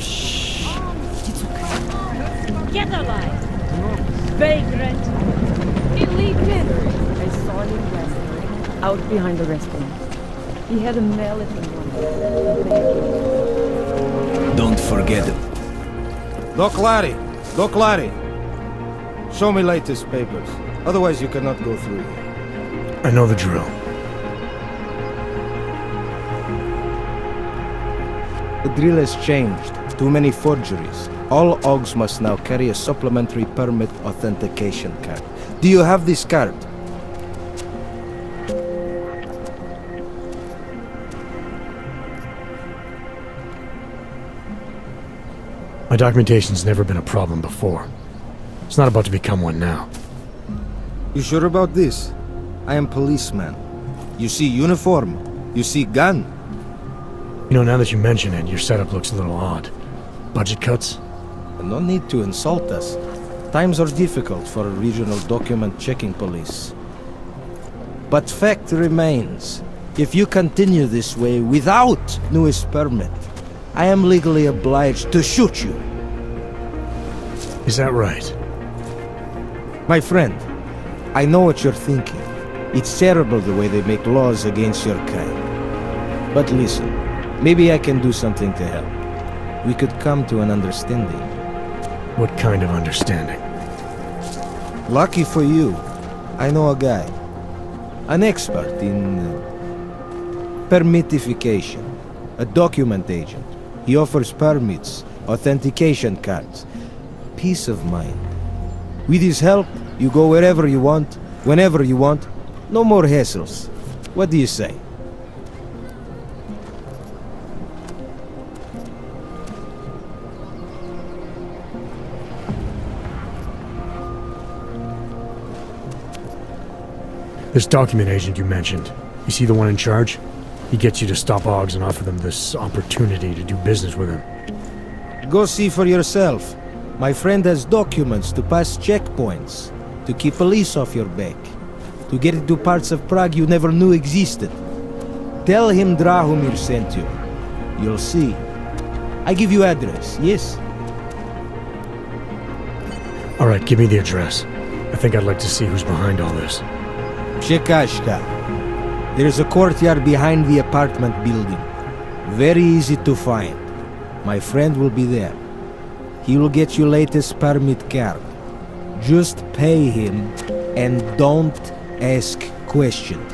It's okay. Get alive! Vagrant! Illegal! I saw him yesterday, out behind the restaurant. He had a mallet in one hand. Don't forget it. Doc Larry! Doc Larry! Show me latest papers. Otherwise you cannot go through here. I know the drill. The drill has changed. Too many forgeries. All OGs must now carry a supplementary permit authentication card. Do you have this card? My documentation's never been a problem before. It's not about to become one now. You sure about this? I am policeman. You see uniform. You see gun. You know, now that you mention it, your setup looks a little odd. Budget cuts? No need to insult us. Times are difficult for a regional document checking police. But fact remains, if you continue this way without newest permit, I am legally obliged to shoot you. Is that right? My friend, I know what you're thinking. It's terrible the way they make laws against your kind. But listen, maybe I can do something to help. We could come to an understanding. What kind of understanding? Lucky for you, I know a guy. An expert in permitification. A document agent. He offers permits, authentication cards. Peace of mind. With his help, you go wherever you want, whenever you want. No more hassles. What do you say? This document agent you mentioned, you see the one in charge? He gets you to stop OGs and offer them this opportunity to do business with him. Go see for yourself. My friend has documents to pass checkpoints, to keep police off your back, to get into parts of Prague you never knew existed. Tell him Drahomir sent you. You'll see. I give you address, yes? Alright, give me the address. I think I'd like to see who's behind all this. Przekazka. There is a courtyard behind the apartment building. Very easy to find. My friend will be there. He will get you latest permit card. Just pay him and don't ask questions.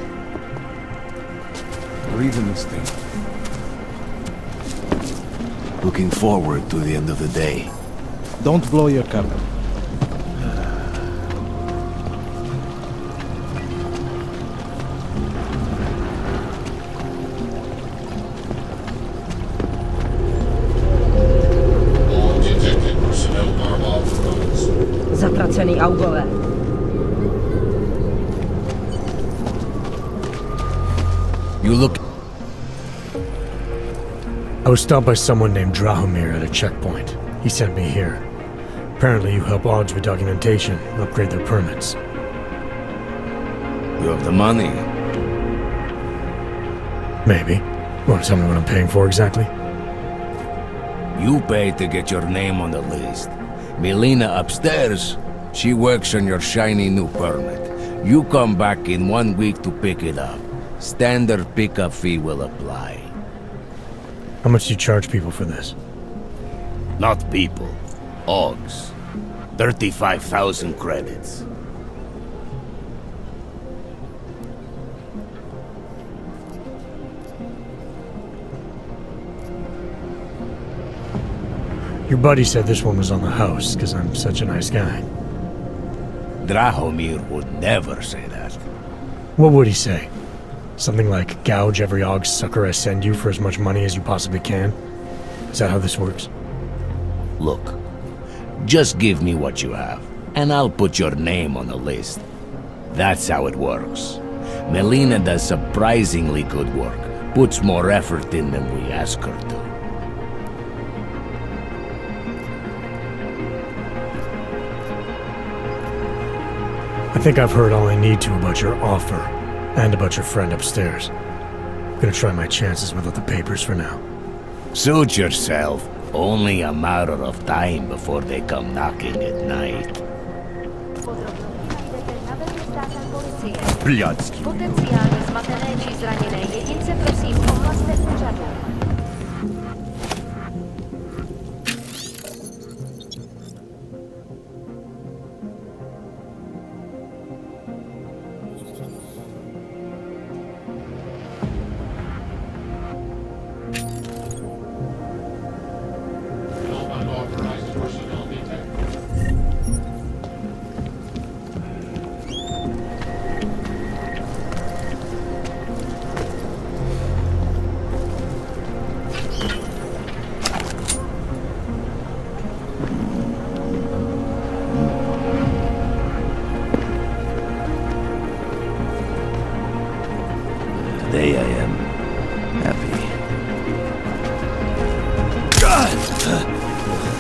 Reading this thing. Looking forward to the end of the day. Don't blow your cover. Zatracený augové. You look... I was stopped by someone named Drahomir at a checkpoint. He sent me here. Apparently you help OGs with documentation, upgrade their permits. You have the money. Maybe. You want to tell me what I'm paying for exactly? You pay to get your name on the list. Melina upstairs, she works on your shiny new permit. You come back in 1 week to pick it up. Standard pickup fee will apply. How much do you charge people for this? Not people. OGs. 35,000 credits. Your buddy said this one was on the house, because I'm such a nice guy. Drahomir would never say that. What would he say? Something like, gouge every OG sucker I send you for as much money as you possibly can? Is that how this works? Look, just give me what you have, and I'll put your name on the list. That's how it works. Melina does surprisingly good work, puts more effort in than we ask her to. I think I've heard all I need to about your offer, and about your friend upstairs. I'm gonna try my chances without the papers for now. Suit yourself. Only a matter of time before they come knocking at night. Bliadzki. Potenciálně zmatené či zraněné jedince prosím ohlaste úřadu. Today I am happy.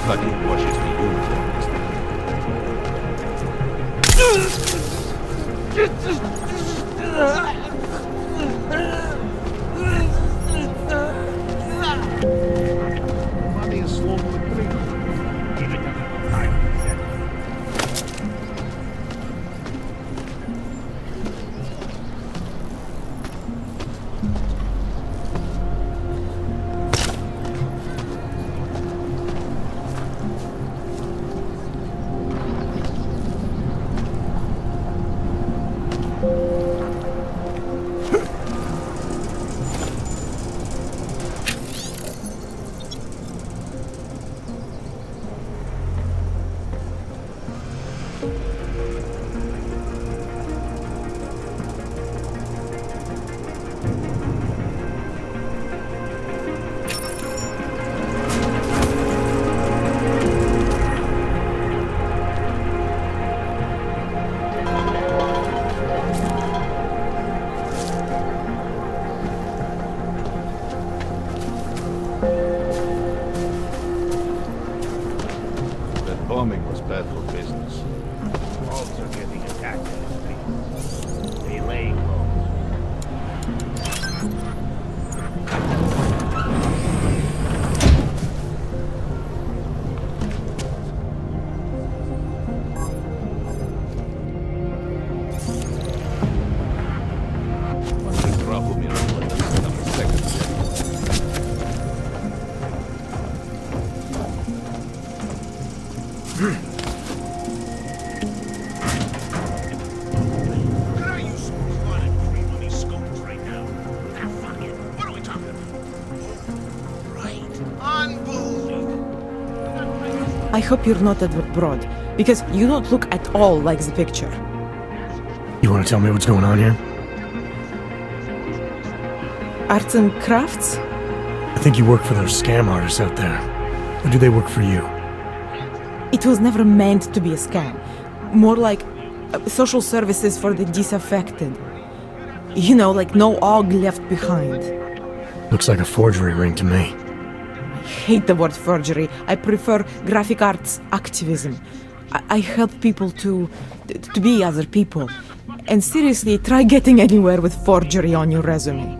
Fucking washes the uniforms. Money is slow to drink. Even time. Bombing was bad for business. Wolves are getting attacked in the streets. They laying low. Once they drop them in, I'll let them become a second city. Could I use some fun and cream on these scopes right now? Ah, fuck it. What are we talking about? Right. Unbelievable. I hope you're not Edward Broad, because you don't look at all like the picture. You want to tell me what's going on here? Arts and crafts? I think you work for those scam artists out there. Or do they work for you? It was never meant to be a scam. More like social services for the disaffected. You know, like no og left behind. Looks like a forgery ring to me. I hate the word forgery. I prefer graphic arts activism. I help people to be other people. And seriously, try getting anywhere with forgery on your resume.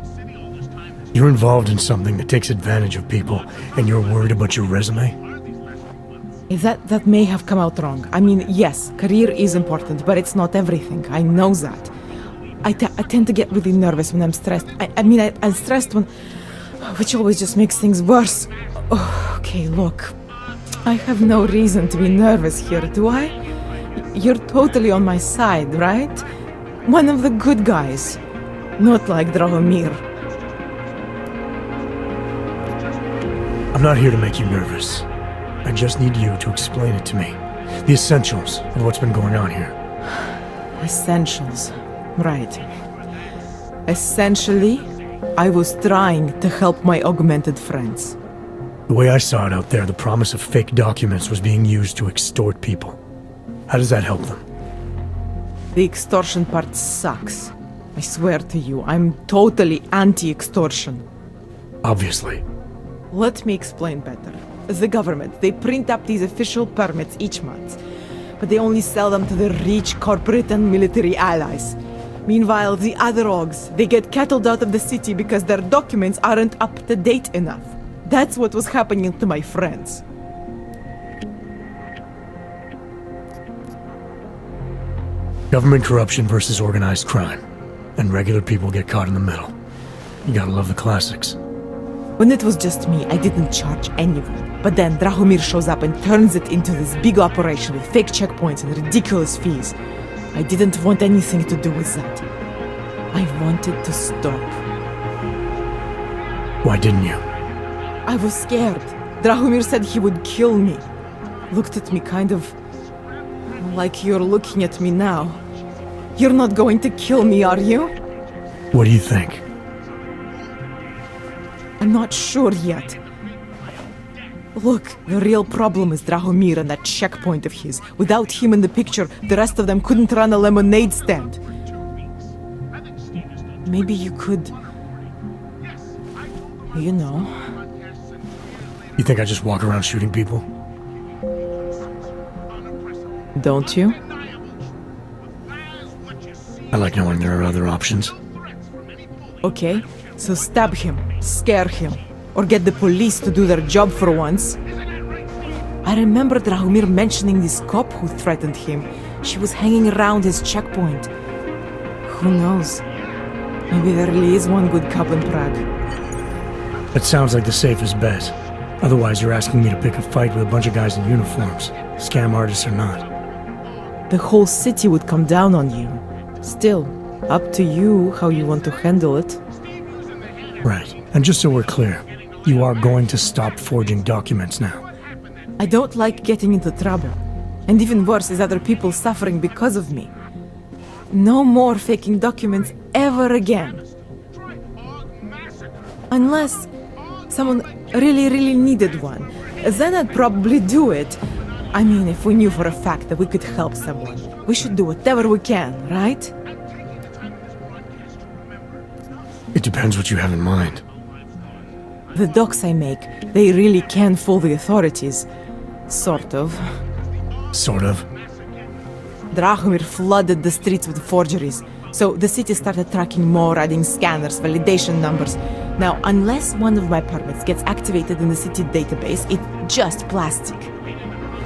You're involved in something that takes advantage of people, and you're worried about your resume? That may have come out wrong. I mean, yes, career is important, but it's not everything. I know that. I tend to get really nervous when I'm stressed. I'm stressed when... which always just makes things worse. Oh, okay, look. I have no reason to be nervous here, do I? You're totally on my side, right? One of the good guys. Not like Drahomir. I'm not here to make you nervous. I just need you to explain it to me. The essentials of what's been going on here. Essentials. Right. Essentially, I was trying to help my augmented friends. The way I saw it out there, the promise of fake documents was being used to extort people. How does that help them? The extortion part sucks. I swear to you, I'm totally anti-extortion. Obviously. Let me explain better. The government, they print up these official permits each month, but they only sell them to the rich corporate and military allies. Meanwhile, the other orgs, they get cattled out of the city because their documents aren't up to date enough. That's what was happening to my friends. Government corruption versus organized crime. And regular people get caught in the middle. You gotta love the classics. When it was just me, I didn't charge anyone. But then Drahomir shows up and turns it into this big operation with fake checkpoints and ridiculous fees. I didn't want anything to do with that. I wanted to stop. Why didn't you? I was scared. Drahomir said he would kill me. Looked at me kind of like you're looking at me now. You're not going to kill me, are you? What do you think? I'm not sure yet. Look, the real problem is Drahomir and that checkpoint of his. Without him in the picture, the rest of them couldn't run a lemonade stand. Maybe you could... You know... You think I just walk around shooting people? Don't you? I like knowing there are other options. Okay, so stab him, scare him, or get the police to do their job for once. I remember Drahomir mentioning this cop who threatened him. She was hanging around his checkpoint. Who knows? Maybe there really is one good cop in Prague. That sounds like the safest bet. Otherwise, you're asking me to pick a fight with a bunch of guys in uniforms, scam artists or not. The whole city would come down on you. Still, up to you how you want to handle it. Right. And just so we're clear, you are going to stop forging documents now. I don't like getting into trouble. And even worse is other people suffering because of me. No more faking documents ever again. Unless someone really needed one. Then I'd probably do it. I mean, if we knew for a fact that we could help someone. We should do whatever we can, right? It depends what you have in mind. The docs I make, they really can fool the authorities. Sort of. Sort of. Drahomir flooded the streets with forgeries, so the city started tracking more, adding scanners, validation numbers. Now, unless one of my permits gets activated in the city database, it's just plastic.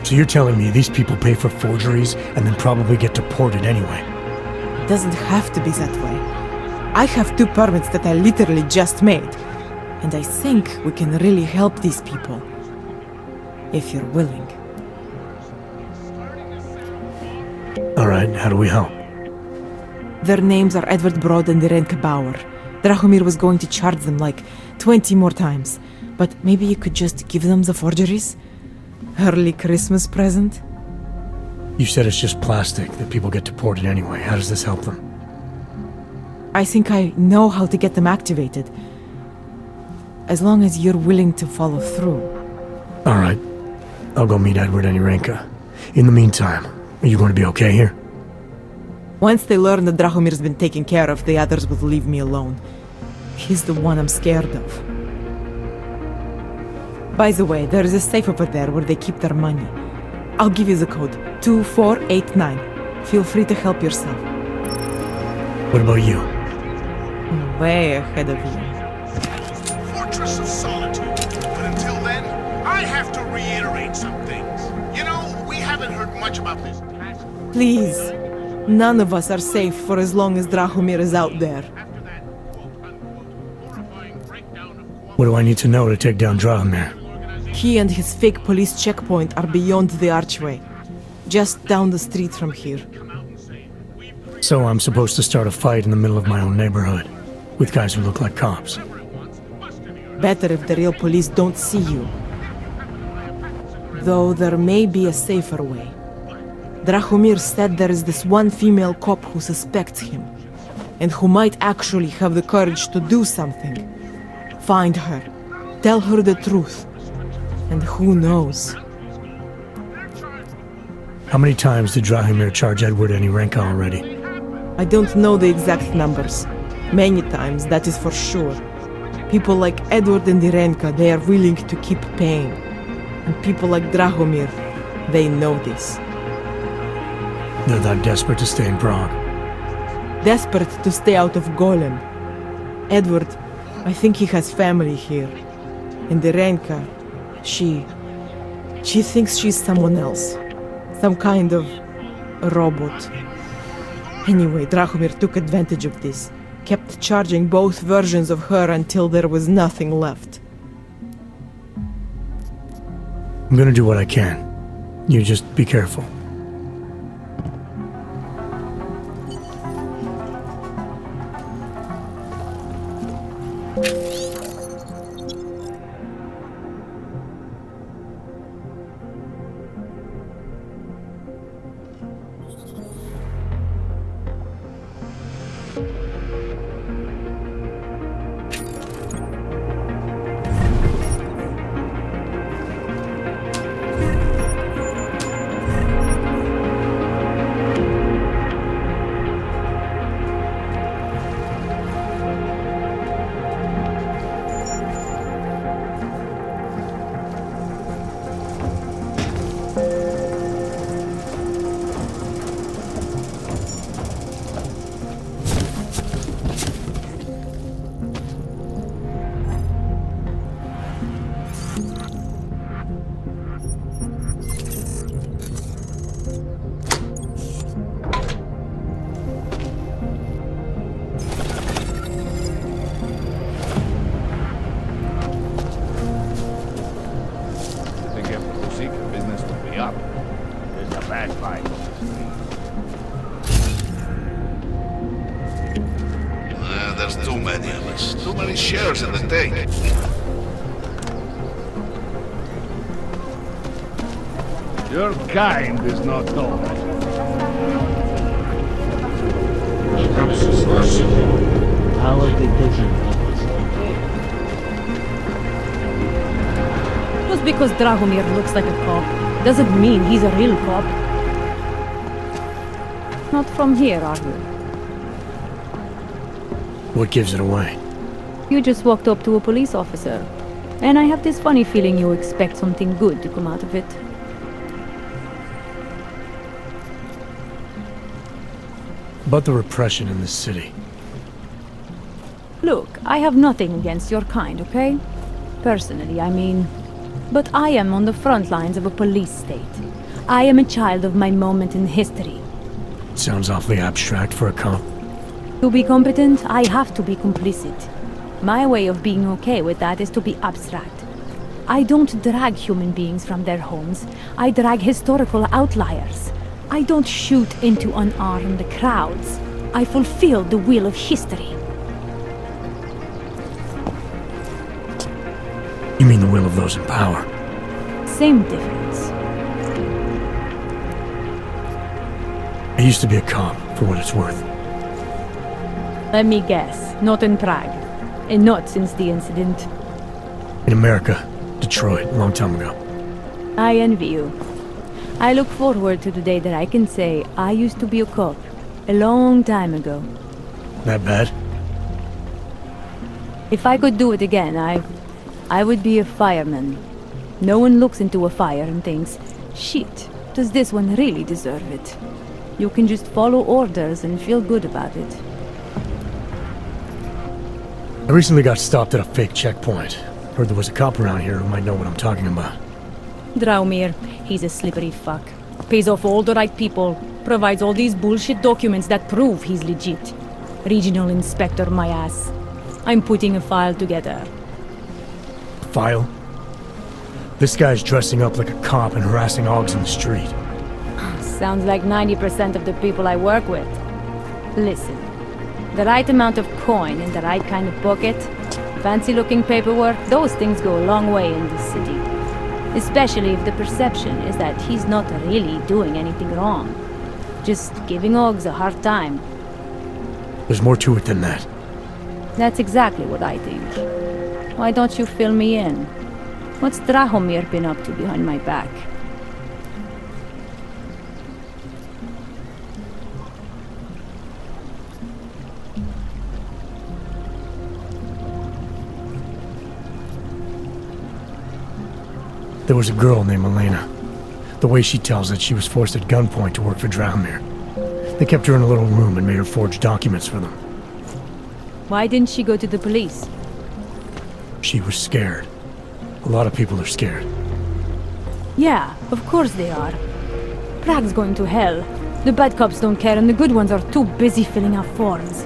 So you're telling me these people pay for forgeries and then probably get deported anyway? It doesn't have to be that way. I have 2 permits that I literally just made. And I think we can really help these people. If you're willing. Alright, how do we help? Their names are Edward Broad and Irenka Bauer. Drahomir was going to charge them like 20 more times. But maybe you could just give them the forgeries? Early Christmas present? You said it's just plastic, that people get deported anyway. How does this help them? I think I know how to get them activated. As long as you're willing to follow through. Alright. I'll go meet Edward and Irenka. In the meantime, are you going to be okay here? Once they learn that Drahomir's been taken care of, the others will leave me alone. He's the one I'm scared of. By the way, there is a safe over there where they keep their money. I'll give you the code, 2489. Feel free to help yourself. What about you? Way ahead of you. Fortress of Solitude. But until then, I have to reiterate some things. You know, we haven't heard much about this task. Please, none of us are safe for as long as Drahomir is out there. After that, quote-unquote, horrifying breakdown of What do I need to know to take down Drahomir? He and his fake police checkpoint are beyond the archway. Just down the street from here. So I'm supposed to start a fight in the middle of my own neighborhood, with guys who look like cops. Better if the real police don't see you. Though there may be a safer way. Drahomir said there is this one female cop who suspects him, and who might actually have the courage to do something. Find her. Tell her the truth. And who knows? How many times did Drahomir charge Edward and Irenka already? I don't know the exact numbers. Many times, that is for sure. People like Edward and Irenka, they are willing to keep paying. And people like Drahomir, they know this. They're that desperate to stay in Prague. Desperate to stay out of Golem. Edward, I think he has family here. And Irenka, she thinks she's someone else. Some kind of a robot. Anyway, Drahomir took advantage of this. Kept charging both versions of her until there was nothing left. I'm gonna do what I can. You just be careful. There's too many of us. Too many shares in the tank. Your kind is not all. Just because Drahomir looks like a cop doesn't mean he's a real cop. Not from here, are you? What gives it away? You just walked up to a police officer. And I have this funny feeling you expect something good to come out of it. About the repression in this city. Look, I have nothing against your kind, okay? Personally, I mean. But I am on the front lines of a police state. I am a child of my moment in history. Sounds awfully abstract for a cop. To be competent, I have to be complicit. My way of being okay with that is to be abstract. I don't drag human beings from their homes. I drag historical outliers. I don't shoot into unarmed crowds. I fulfill the will of history. You mean the will of those in power? Same difference. I used to be a cop, for what it's worth. Let me guess, not in Prague. And not since the incident. In America, Detroit, a long time ago. I envy you. I look forward to the day that I can say I used to be a cop a long time ago. That bad? If I could do it again, I would be a fireman. No one looks into a fire and thinks, shit, does this one really deserve it? You can just follow orders and feel good about it. I recently got stopped at a fake checkpoint. Heard there was a cop around here who might know what I'm talking about. Drahomir, he's a slippery fuck. Pays off all the right people, provides all these bullshit documents that prove he's legit. Regional inspector, my ass. I'm putting a file together. File? This guy's dressing up like a cop and harassing hogs in the street. Sounds like 90% of the people I work with. Listen, the right amount of coin in the right kind of pocket, fancy-looking paperwork, those things go a long way in this city. Especially if the perception is that he's not really doing anything wrong. Just giving hogs a hard time. There's more to it than that. That's exactly what I think. Why don't you fill me in? What's Drahomir been up to behind my back? There was a girl named Elena. The way she tells it, she was forced at gunpoint to work for Drahomir. They kept her in a little room and made her forge documents for them. Why didn't she go to the police? She was scared. A lot of people are scared. Yeah, of course they are. Prague's going to hell. The bad cops don't care and the good ones are too busy filling out forms.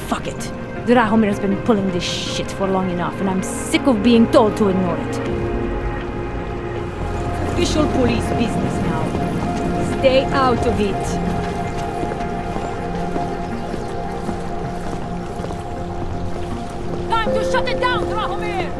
Fuck it. Drahomir's been pulling this shit for long enough and I'm sick of being told to ignore it. Official police business now. Stay out of it. Time to shut it down, Drahomir!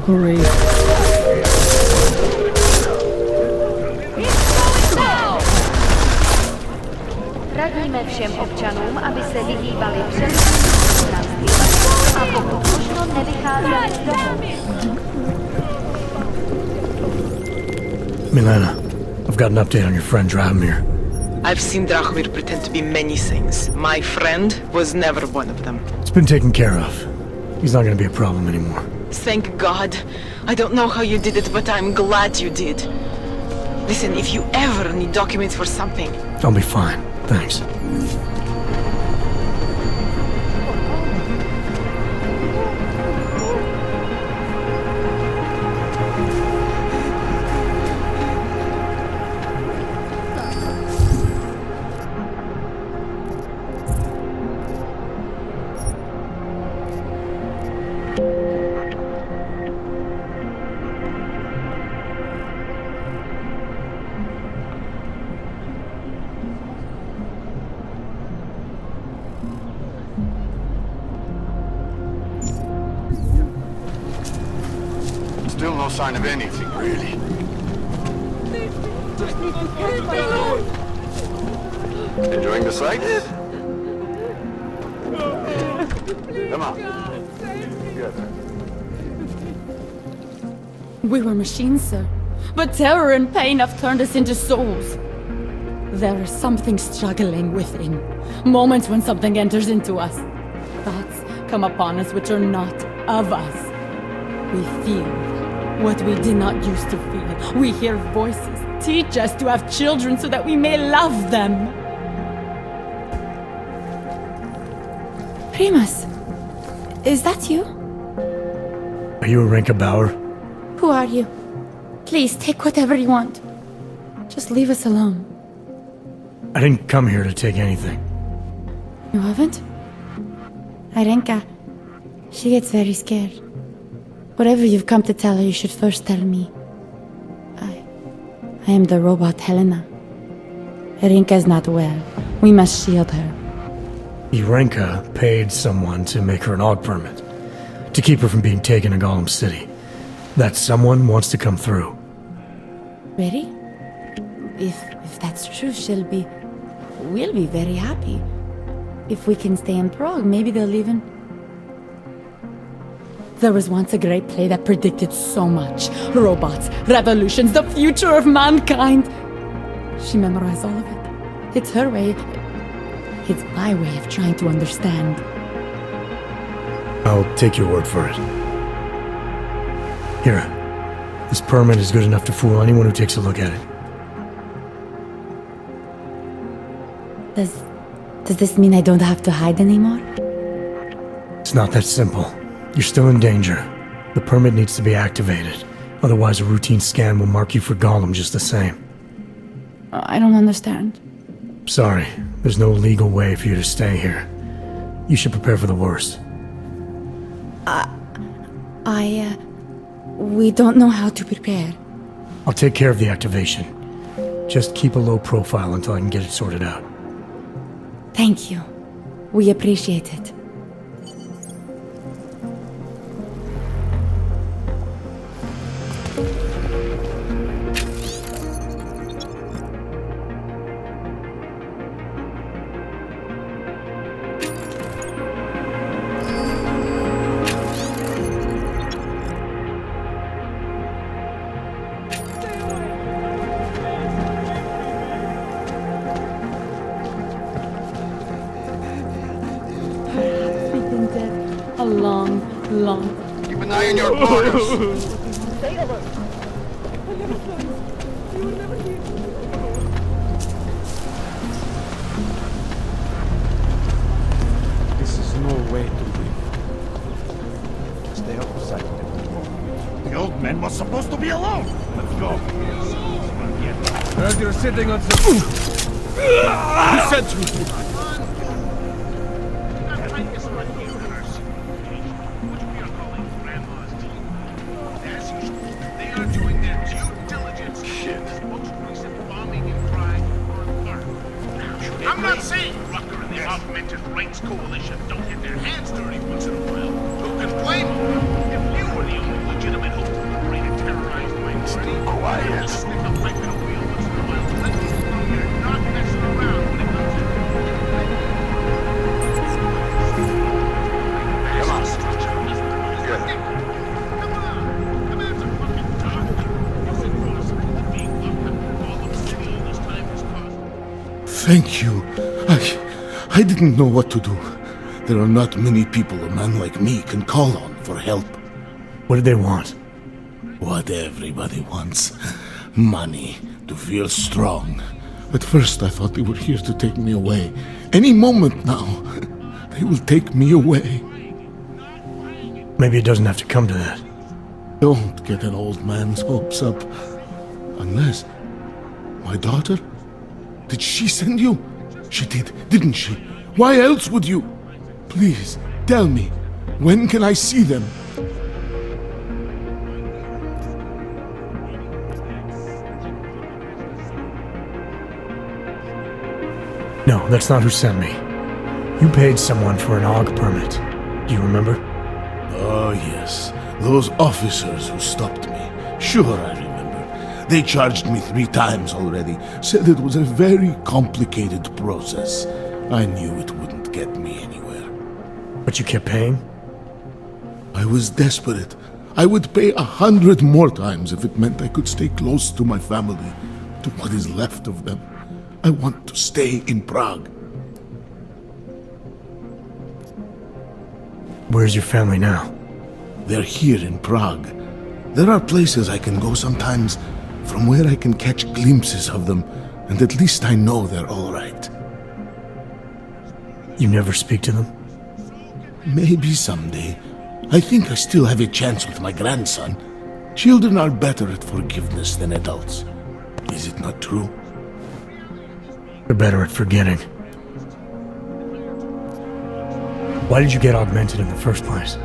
Great. Radíme všem občanům, aby se vyhýbali přenosným a pokud možno nevycházeli z domu. Milena, I've got an update on your friend Drahomir. I've seen Drahomir pretend to be many things. My friend was never one of them. It's been taken care of. He's not gonna be a problem anymore. Thank God. I don't know how you did it, but I'm glad you did. Listen, if you ever need documents for something... I'll be fine. Thanks. Still no sign of anything, really. Enjoying the sight? Come on. Together. We were machines, sir. But terror and pain have turned us into souls. There is something struggling within. Moments when something enters into us. Thoughts come upon us which are not of us. We feel what we did not used to feel. We hear voices teach us to have children so that we may love them. Primus, is that you? Are you Arenka Bauer? Who are you? Please, take whatever you want. Just leave us alone. I didn't come here to take anything. You haven't? Arenka, she gets very scared. Whatever you've come to tell her, you should first tell me. I am the robot Helena. Arenka is not well. We must shield her. Arenka paid someone to make her an AUG permit. To keep her from being taken to Golem City. That someone wants to come through. Really? If that's true, we'll be very happy. If we can stay in Prague, maybe they'll even... There was once a great play that predicted so much. Robots, revolutions, the future of mankind. She memorized all of it. It's her way. It's my way of trying to understand. I'll take your word for it. Here, this permit is good enough to fool anyone who takes a look at it. Does this mean I don't have to hide anymore? It's not that simple. You're still in danger. The permit needs to be activated. Otherwise, a routine scan will mark you for Golem just the same. I don't understand. Sorry, there's no legal way for you to stay here. You should prepare for the worst. We don't know how to prepare. I'll take care of the activation. Just keep a low profile until I can get it sorted out. Thank you. We appreciate it. Keep an eye on your borders. This is no way to live. Stay out of sight. The old man was supposed to be alone. Let's go. Heard you're sitting on some... Who sent you? I'm not saying Rucker and the Augmented Rights Coalition don't get their hands dirty once in a while. Who can blame them? If you were the only legitimate hope to liberate a terrorized minority, you'd just stick a pipe in a wheel once in a while. Let me know you're not messing around when it comes to... Come on. Come on. Come answer fucking talk. Is it possible that being locked up in all of city all this time has caused... Thank you. I didn't know what to do. There are not many people a man like me can call on for help. What did they want? What everybody wants. Money. To feel strong. At first I thought they were here to take me away. Any moment now, they will take me away. Maybe it doesn't have to come to that. Don't get an old man's hopes up. Unless... My daughter? Did she send you? She did, didn't she? Why else would you? Please, tell me. When can I see them? No, that's not who sent me. You paid someone for an AUG permit. Do you remember? Oh, yes. Those officers who stopped me. Sure, I remember. They charged me 3 times already. Said it was a very complicated process. I knew it wouldn't get me anywhere. But you kept paying? I was desperate. I would pay 100 more times if it meant I could stay close to my family, to what is left of them. I want to stay in Prague. Where's your family now? They're here in Prague. There are places I can go sometimes, from where I can catch glimpses of them, and at least I know they're all right. You never speak to them? Maybe someday. I think I still have a chance with my grandson. Children are better at forgiveness than adults. Is it not true? They're better at forgetting. Why did you get augmented in the first place?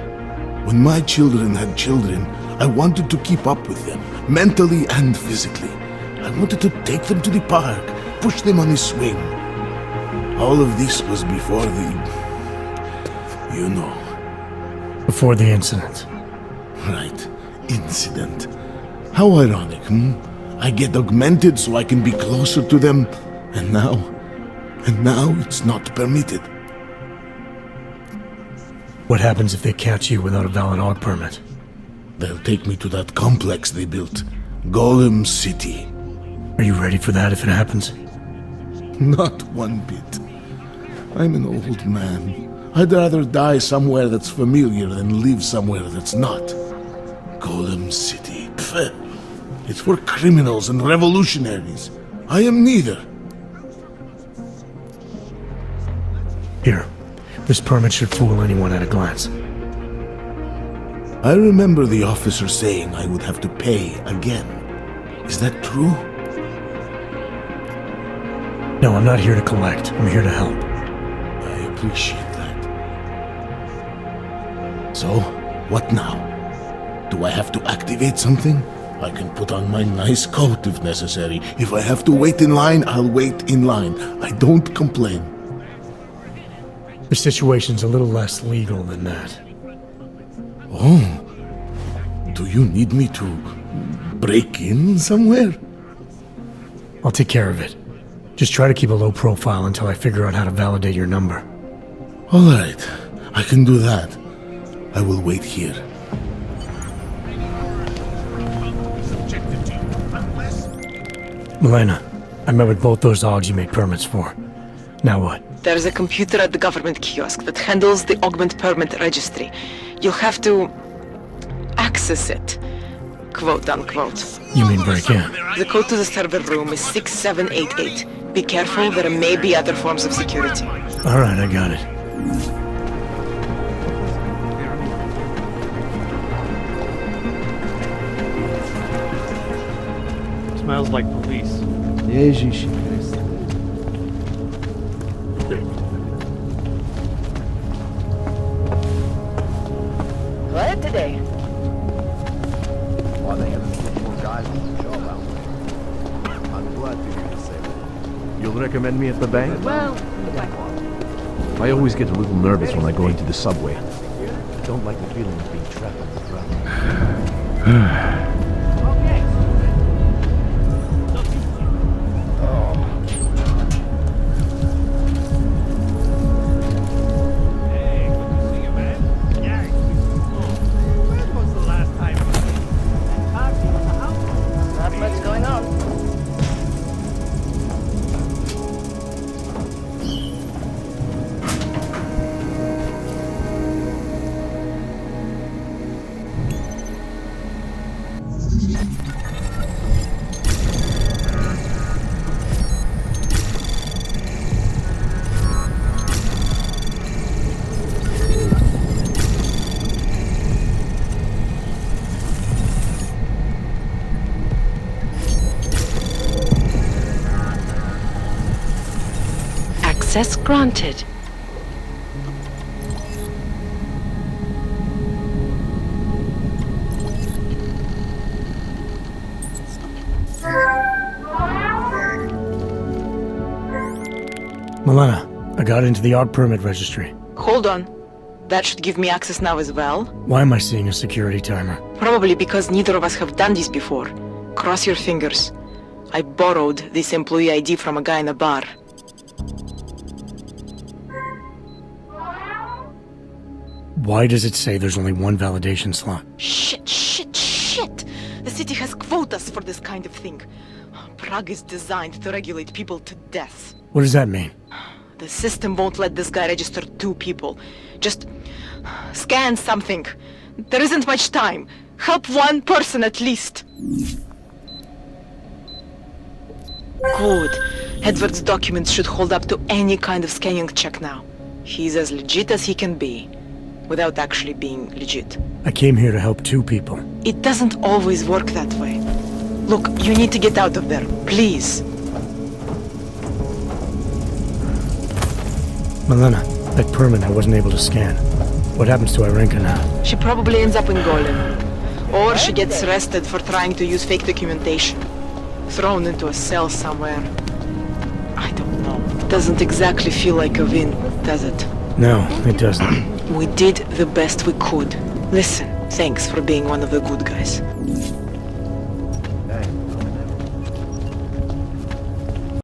When my children had children, I wanted to keep up with them, mentally and physically. I wanted to take them to the park, push them on a swing. All of this was before the... you know. Before the incident. Right. Incident. How ironic, I get augmented so I can be closer to them, and now it's not permitted. What happens if they catch you without a valid AUG permit? They'll take me to that complex they built. Golem City. Are you ready for that if it happens? Not one bit. I'm an old man. I'd rather die somewhere that's familiar than live somewhere that's not. Golem City. Pfft. It's for criminals and revolutionaries. I am neither. Here. This permit should fool anyone at a glance. I remember the officer saying I would have to pay again. Is that true? No, I'm not here to collect. I'm here to help. I appreciate that. So, what now? Do I have to activate something? I can put on my nice coat if necessary. If I have to wait in line, I'll wait in line. I don't complain. The situation's a little less legal than that. Oh. Do you need me to break in somewhere? I'll take care of it. Just try to keep a low profile until I figure out how to validate your number. All right. I can do that. I will wait here. Milena, I met with both those AUGs you made permits for. Now what? There's a computer at the government kiosk that handles the augment permit registry. You'll have to access it. Quote unquote. You mean break in? The code to the server room is 6788. Be careful, there may be other forms of security. Alright, I got it. Smells like police. Glad today. Why they haven't put more guys on the job out there. I'm glad to hear you say that. You'll recommend me at the bank? Well, I always get a little nervous when I go into the subway. I don't like the feeling of being trapped on the ground. Access granted. Milena, I got into the art permit registry. Hold on. That should give me access now as well. Why am I seeing a security timer? Probably because neither of us have done this before. Cross your fingers. I borrowed this employee ID from a guy in a bar. Why does it say there's only one validation slot? Shit! The city has quotas for this kind of thing. Prague is designed to regulate people to death. What does that mean? The system won't let this guy register 2 people. Just scan something. There isn't much time. Help 1 person at least. Good. Edward's documents should hold up to any kind of scanning check now. He's as legit as he can be, without actually being legit. I came here to help 2 people. It doesn't always work that way. Look, you need to get out of there, please. Milena, that permit I wasn't able to scan. What happens to Irenka now? She probably ends up in Golem. Or she gets arrested for trying to use fake documentation. Thrown into a cell somewhere. I don't know. Doesn't exactly feel like a win, does it? No, it doesn't. We did the best we could. Listen, thanks for being one of the good guys.